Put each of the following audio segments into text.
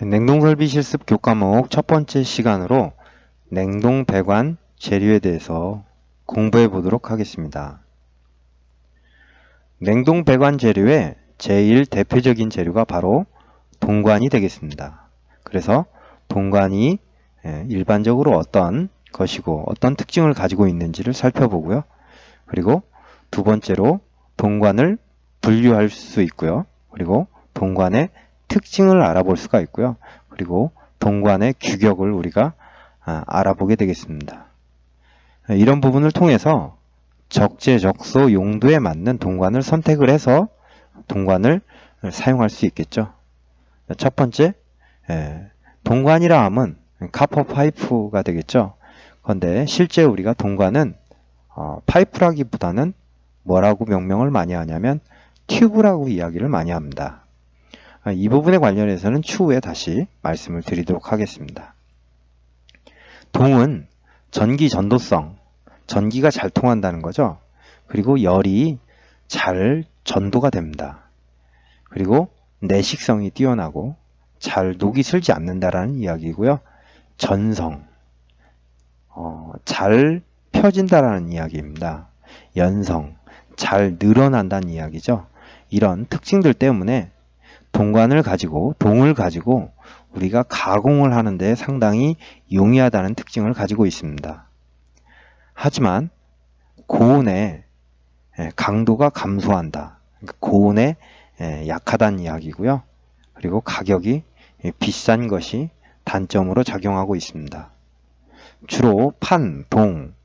냉동설비 실습 교과목 첫 번째 시간으로 냉동 배관 재료에 대해서 공부해 보도록 하겠습니다. 냉동 배관 재료의 제일 대표적인 재료가 바로 동관이 되겠습니다. 그래서 동관이 일반적으로 어떤 것이고 어떤 특징을 가지고 있는지를 살펴보고요. 그리고 두 번째로 동관을 분류할 수 있고요. 그리고 동관의 특징을 알아볼 수가 있고요. 그리고 동관의 규격을 우리가 알아보게 되겠습니다. 이런 부분을 통해서 적재적소 용도에 맞는 동관을 선택을 해서 동관을 사용할 수 있겠죠. 첫 번째, 동관이라 함은 카퍼 파이프가 되겠죠. 그런데 실제 우리가 동관은 파이프라기보다는 뭐라고 명명을 많이 하냐면 튜브라고 이야기를 많이 합니다. 이 부분에 관련해서는 추후에 다시 말씀을 드리도록 하겠습니다. 동은 전기 전도성, 전기가 잘 통한다는 거죠. 그리고 열이 잘 전도가 됩니다. 그리고 내식성이 뛰어나고 잘 녹이 슬지 않는다라는 이야기고요. 전성, 잘 펴진다라는 이야기입니다. 연성, 잘 늘어난다는 이야기죠. 이런 특징들 때문에 동을 가지고 우리가 가공을 하는 데 상당히 용이하다는 특징을 가지고 있습니다. 하지만 고온에 강도가 감소한다. 고온에 약하다는 이야기고요. 그리고 가격이 비싼 것이 단점으로 작용하고 있습니다. 주로 판, 동,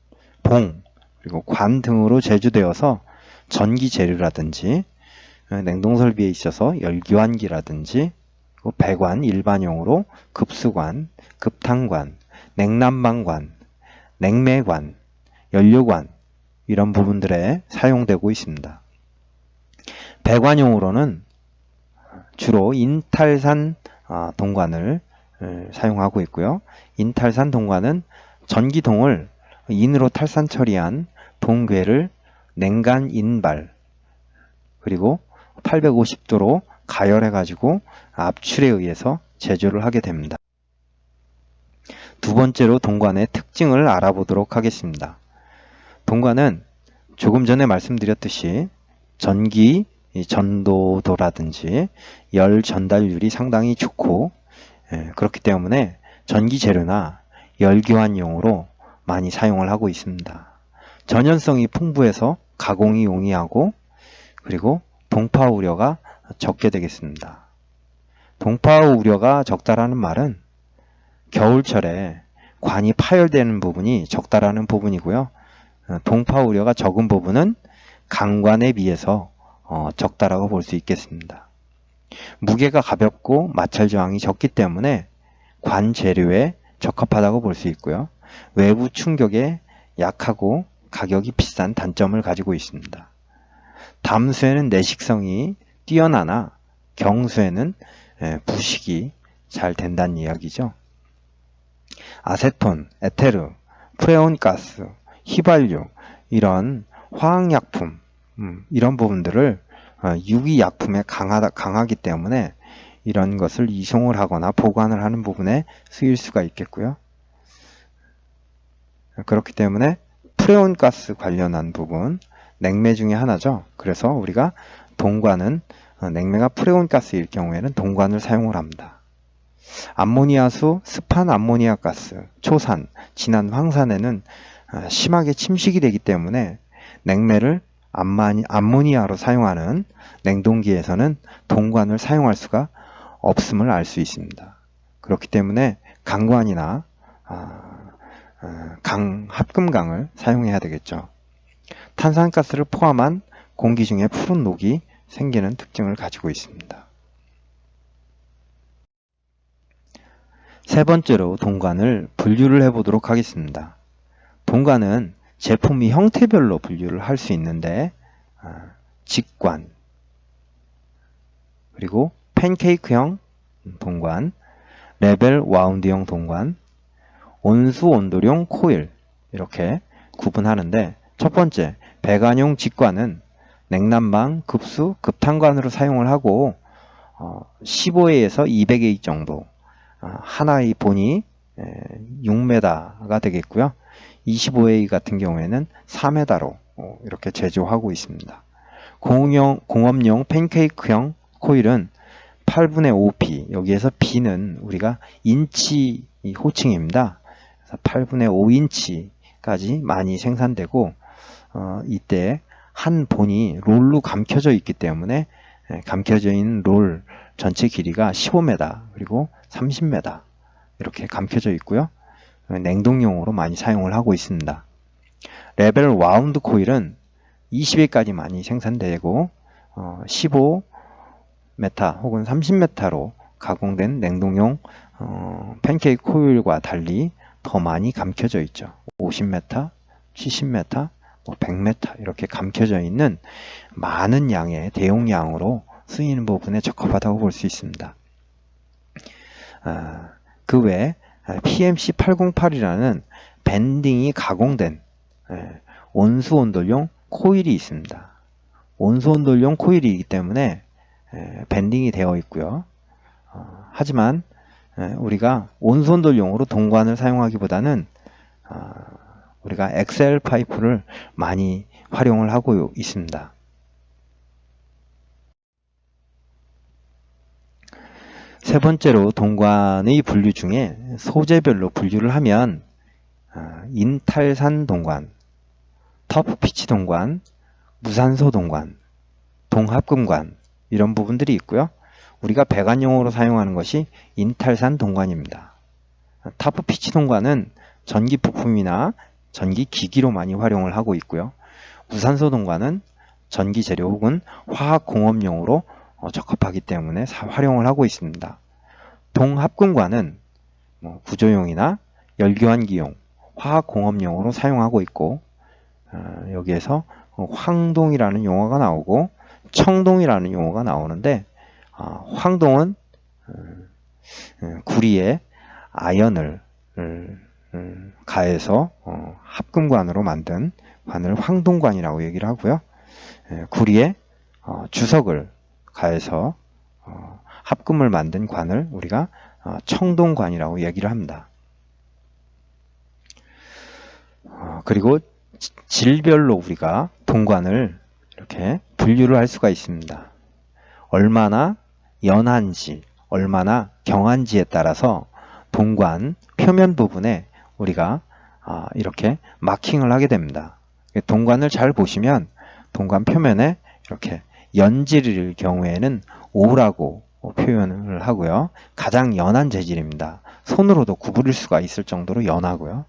봉, 그리고 관 등으로 제조되어서 전기 재료라든지 냉동설비에 있어서 열교환기라든지 배관 일반용으로 급수관, 급탕관, 냉난방관, 냉매관, 연료관 이런 부분들에 사용되고 있습니다. 배관용으로는 주로 인탈산 동관을 사용하고 있고요. 인탈산 동관은 전기동을 인으로 탈산 처리한 동괴를 냉간 인발 그리고 850도로 가열해 가지고 압출에 의해서 제조를 하게 됩니다. 두 번째로 동관의 특징을 알아보도록 하겠습니다. 동관은 조금 전에 말씀드렸듯이 전기 전도도라든지 열 전달률이 상당히 좋고 그렇기 때문에 전기 재료나 열교환용으로 많이 사용을 하고 있습니다. 전연성이 풍부해서 가공이 용이하고 그리고 동파 우려가 적게 되겠습니다. 동파 우려가 적다라는 말은 겨울철에 관이 파열되는 부분이 적다라는 부분이고요. 동파 우려가 적은 부분은 강관에 비해서 적다라고 볼 수 있겠습니다. 무게가 가볍고 마찰 저항이 적기 때문에 관 재료에 적합하다고 볼 수 있고요. 외부 충격에 약하고 가격이 비싼 단점을 가지고 있습니다. 담수에는 내식성이 뛰어나나 경수에는 부식이 잘 된다는 이야기죠. 아세톤, 에테르, 프레온가스, 휘발유 이런 화학약품 이런 부분들을 유기약품에 강하기 때문에 이런 것을 이송을 하거나 보관을 하는 부분에 쓰일 수가 있겠고요. 그렇기 때문에 프레온가스 관련한 부분 냉매 중에 하나죠. 그래서 우리가 동관은 냉매가 프레온가스일 경우에는 동관을 사용을 합니다. 암모니아수, 습한 암모니아 가스, 초산, 진한 황산에는 심하게 침식이 되기 때문에 냉매를 암모니아로 사용하는 냉동기에서는 동관을 사용할 수가 없음을 알 수 있습니다. 그렇기 때문에 강관이나 합금강을 사용해야 되겠죠. 탄산가스를 포함한 공기 중에 푸른 녹이 생기는 특징을 가지고 있습니다. 세 번째로 동관을 분류를 해보도록 하겠습니다. 동관은 제품이 형태별로 분류를 할 수 있는데 직관, 그리고 팬케이크형 동관, 레벨 와운드형 동관, 온수 온도용 코일 이렇게 구분하는데 첫 번째 배관용 직관은 냉난방, 급수, 급탄관으로 사용을 하고 15A에서 200A 정도 하나의 본이 6m가 되겠고요. 25A 같은 경우에는 4m로 이렇게 제조하고 있습니다. 공업용 팬케이크형 코일은 8분의 5B, 여기에서 B는 우리가 인치 호칭입니다. 그래서 8분의 5인치까지 많이 생산되고 이때 한 본이 롤로 감켜져 있기 때문에 감켜져 있는 롤 전체 길이가 15m 그리고 30m 이렇게 감켜져 있고요. 냉동용으로 많이 사용을 하고 있습니다. 레벨 와운드 코일은 20회까지 많이 생산되고 15m 혹은 30m로 가공된 냉동용 팬케이크 코일과 달리 더 많이 감켜져 있죠. 50m, 70m, 100m 이렇게 감켜져 있는 많은 양의 대용량으로 쓰이는 부분에 적합하다고 볼 수 있습니다. 그 외에 PMC808이라는 밴딩이 가공된 온수온돌용 코일이 있습니다. 온수온돌용 코일이기 때문에 밴딩이 되어 있고요. 하지만 우리가 온수온돌용으로 동관을 사용하기보다는 우리가 엑셀 파이프를 많이 활용을 하고 있습니다. 세 번째로 동관의 분류 중에 소재별로 분류를 하면 인탈산 동관, 터프피치 동관, 무산소 동관, 동합금관 이런 부분들이 있고요. 우리가 배관용으로 사용하는 것이 인탈산 동관입니다. 터프피치 동관은 전기 부품이나 전기 기기로 많이 활용을 하고 있고요. 무산소 동관은 전기 재료 혹은 화학 공업용으로 적합하기 때문에 활용을 하고 있습니다. 동합금관은 구조용이나 열교환기용, 화학공업용으로 사용하고 있고 여기에서 황동이라는 용어가 나오고 청동이라는 용어가 나오는데 황동은 구리에 아연을 가해서 합금관으로 만든 관을 황동관이라고 얘기를 하고요. 구리에 주석을 가해서 합금을 만든 관을 우리가 청동관이라고 얘기를 합니다. 그리고 질별로 우리가 동관을 이렇게 분류를 할 수가 있습니다. 얼마나 연한지, 얼마나 경한지에 따라서 동관 표면 부분에 우리가 이렇게 마킹을 하게 됩니다. 동관을 잘 보시면 동관 표면에 이렇게 연질일 경우에는 O라고 표현을 하고요. 가장 연한 재질입니다. 손으로도 구부릴 수가 있을 정도로 연하고요.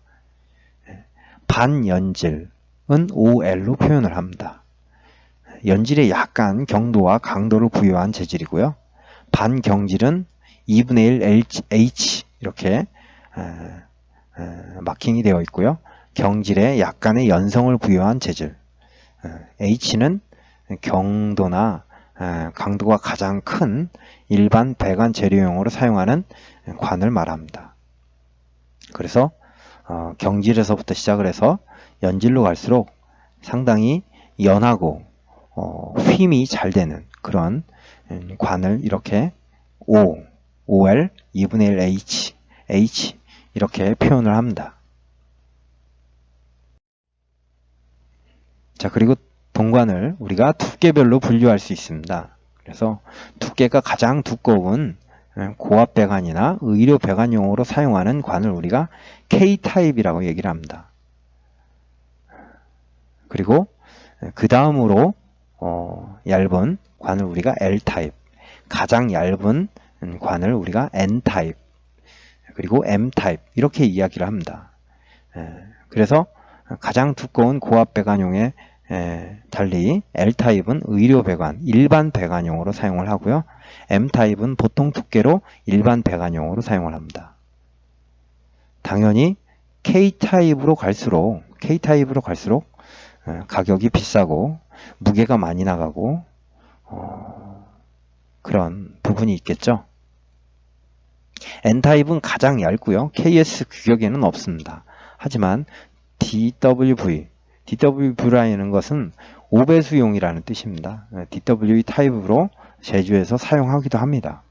반연질은 OL로 표현을 합니다. 연질에 약간 경도와 강도를 부여한 재질이고요. 반경질은 2분의 1 H 이렇게 마킹이 되어 있고요. 경질에 약간의 연성을 부여한 재질. H는 경도나 강도가 가장 큰 일반 배관 재료용으로 사용하는 관을 말합니다. 그래서 경질에서부터 시작을 해서 연질로 갈수록 상당히 연하고 휨이 잘 되는 그런 관을 이렇게 O, OL, 2분의 1 H, H 이렇게 표현을 합니다. 자, 그리고 동관을 우리가 두께별로 분류할 수 있습니다. 그래서 두께가 가장 두꺼운 고압 배관이나 의료 배관용으로 사용하는 관을 우리가 K타입이라고 얘기를 합니다. 그리고 그 다음으로 얇은 관을 우리가 L타입, 가장 얇은 관을 우리가 N타입, 그리고 M타입 이렇게 이야기를 합니다. 그래서 가장 두꺼운 고압 배관용에 달리 L타입은 의료 배관, 일반 배관용으로 사용을 하고요. M타입은 보통 두께로 일반 배관용으로 사용을 합니다. 당연히 K타입으로 갈수록 가격이 비싸고 무게가 많이 나가고 그런 부분이 있겠죠. N타입은 가장 얇고요. KS 규격에는 없습니다. 하지만 DWV라는 것은 5배수용이라는 뜻입니다. DW 타입으로 제조해서 사용하기도 합니다.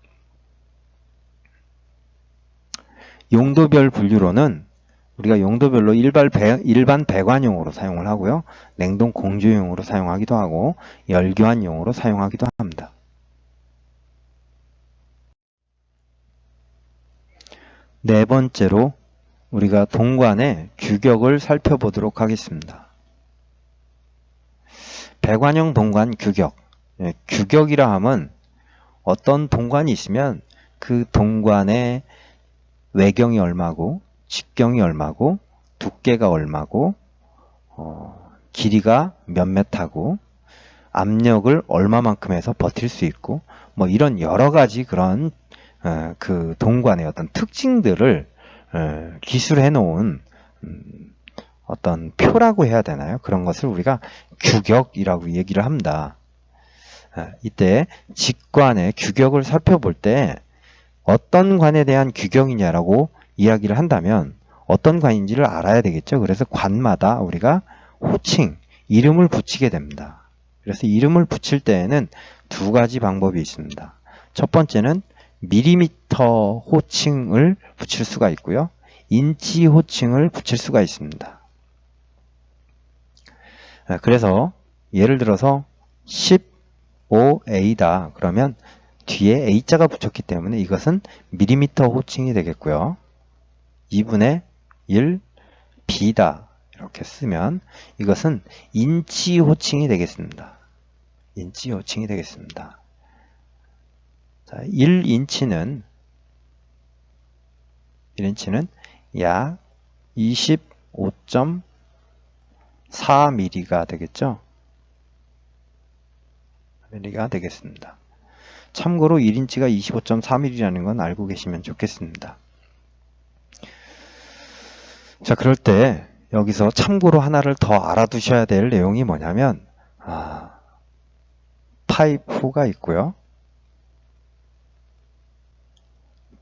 용도별 분류로는 우리가 용도별로 일반 배관용으로 사용을 하고요. 냉동 공조용으로 사용하기도 하고 열교환용으로 사용하기도 합니다. 네 번째로 우리가 동관의 규격을 살펴보도록 하겠습니다. 배관형 동관 규격. 규격이라 함은 어떤 동관이 있으면 그 동관의 외경이 얼마고 직경이 얼마고 두께가 얼마고 길이가 몇 메타고 압력을 얼마만큼 해서 버틸 수 있고 뭐 이런 여러 가지 그런 그 동관의 어떤 특징들을 기술해 놓은 어떤 표라고 해야 되나요? 그런 것을 우리가 규격이라고 얘기를 합니다. 이때 직관의 규격을 살펴볼 때 어떤 관에 대한 규격이냐라고 이야기를 한다면 어떤 관인지를 알아야 되겠죠. 그래서 관마다 우리가 호칭, 이름을 붙이게 됩니다. 그래서 이름을 붙일 때에는 두 가지 방법이 있습니다. 첫 번째는 밀리미터 호칭을 붙일 수가 있고요. 인치 호칭을 붙일 수가 있습니다. 그래서 예를 들어서 15A다. 그러면 뒤에 A자가 붙였기 때문에 이것은 밀리미터 호칭이 되겠고요. 2분의 1 B다. 이렇게 쓰면 이것은 인치 호칭이 되겠습니다. 인치 호칭이 되겠습니다. 자, 1인치는 약 25.4mm가 되겠죠? mm가 되겠습니다. 참고로 1인치가 25.4mm라는 건 알고 계시면 좋겠습니다. 자, 그럴 때 여기서 참고로 하나를 더 알아두셔야 될 내용이 뭐냐면 파이프가 있고요.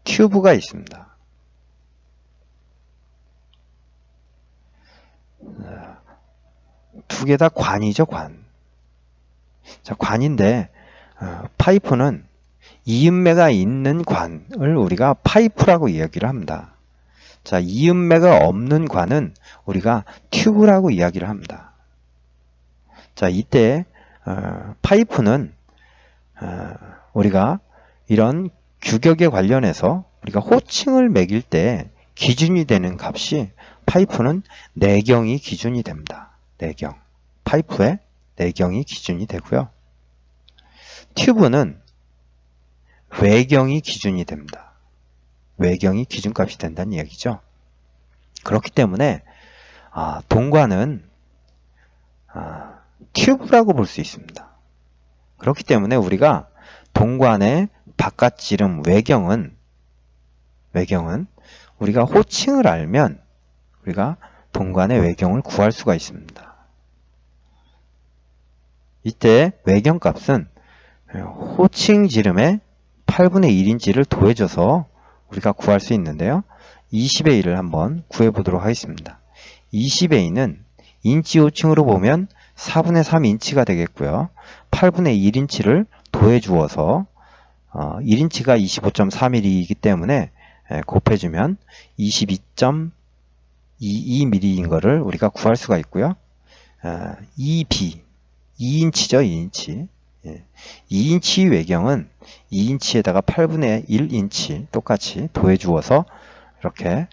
튜브가 있습니다. 두 개 다 관이죠, 관. 자, 관인데 파이프는 이음매가 있는 관을 우리가 파이프라고 이야기를 합니다. 자, 이음매가 없는 관은 우리가 튜브라고 이야기를 합니다. 자, 이때 파이프는 우리가 이런 규격에 관련해서 우리가 호칭을 매길 때 기준이 되는 값이 파이프는 내경이 기준이 됩니다. 내경. 파이프의 내경이 기준이 되고요. 튜브는 외경이 기준이 됩니다. 외경이 기준값이 된다는 얘기죠. 그렇기 때문에 동관은 튜브라고 볼 수 있습니다. 그렇기 때문에 우리가 동관의 바깥지름 외경은 우리가 호칭을 알면 우리가 동관의 외경을 구할 수가 있습니다. 이때 외경값은 호칭 지름의 8분의 1인치를 더해줘서 우리가 구할 수 있는데요. 20A를 한번 구해보도록 하겠습니다. 20A는 인치 호칭으로 보면 4분의 3인치가 되겠고요. 8분의 1인치를 더해주어서 1인치가 25.4mm이기 때문에 곱해주면 22.22mm인 것을 우리가 구할 수가 있고요. 2B, 2인치죠, 2인치. 2인치 외경은 2인치에다가 8분의 1인치 똑같이 더해주어서 이렇게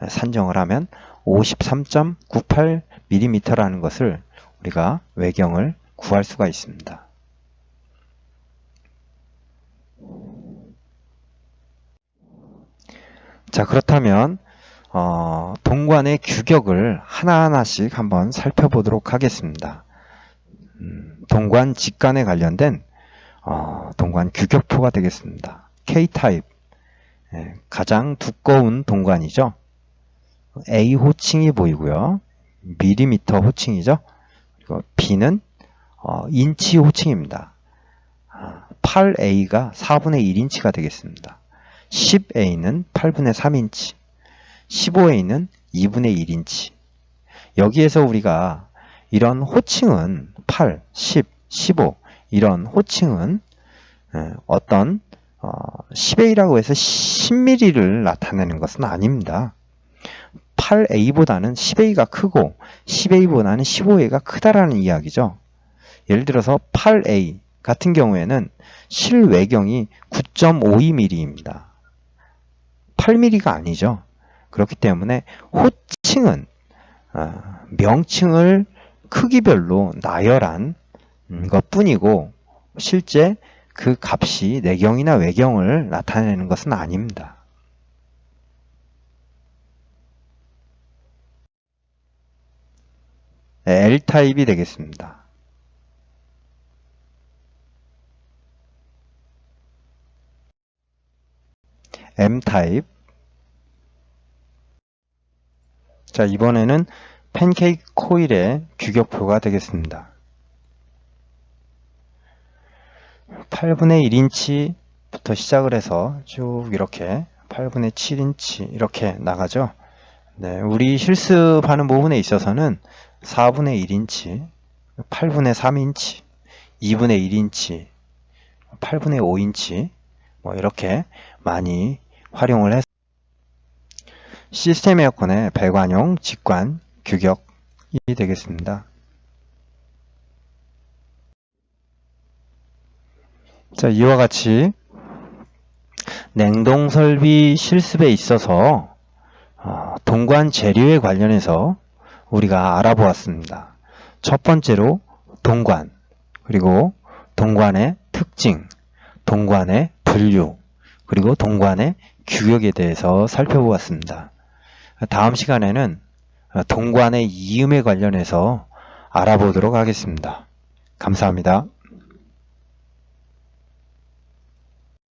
산정을 하면 53.98mm라는 것을 우리가 외경을 구할 수가 있습니다. 자, 그렇다면 동관의 규격을 하나하나씩 한번 살펴보도록 하겠습니다. 동관 직관에 관련된 동관 규격표가 되겠습니다. K타입, 가장 두꺼운 동관이죠. A 호칭이 보이고요. 밀리미터 호칭이죠. 그리고 B는 인치 호칭입니다. 8A가 4분의 1인치가 되겠습니다. 10A는 8분의 3인치, 15A는 2분의 1인치. 여기에서 우리가 이런 호칭은 8, 10, 15 이런 호칭은 어떤 10A라고 해서 10mm를 나타내는 것은 아닙니다. 8A보다는 10A가 크고 10A보다는 15A가 크다라는 이야기죠. 예를 들어서 8A 같은 경우에는 실외경이 9.52mm입니다. 8mm가 아니죠. 그렇기 때문에 호칭은 명칭을 크기별로 나열한 것뿐이고 실제 그 값이 내경이나 외경을 나타내는 것은 아닙니다. L타입이 되겠습니다. M타입. 자, 이번에는 팬케이크 코일의 규격표가 되겠습니다. 8분의 1인치부터 시작을 해서 쭉 이렇게 8분의 7인치 이렇게 나가죠. 네, 우리 실습하는 부분에 있어서는 4분의 1인치, 8분의 3인치, 2분의 1인치, 8분의 5인치 뭐 이렇게 많이 활용을 해서 시스템 에어컨의 배관용 직관 규격이 되겠습니다. 자, 이와 같이 냉동 설비 실습에 있어서 동관 재료에 관련해서 우리가 알아보았습니다. 첫 번째로 동관, 그리고 동관의 특징, 동관의 분류, 그리고 동관의 규격에 대해서 살펴보았습니다. 다음 시간에는 동관의 이음에 관련해서 알아보도록 하겠습니다. 감사합니다.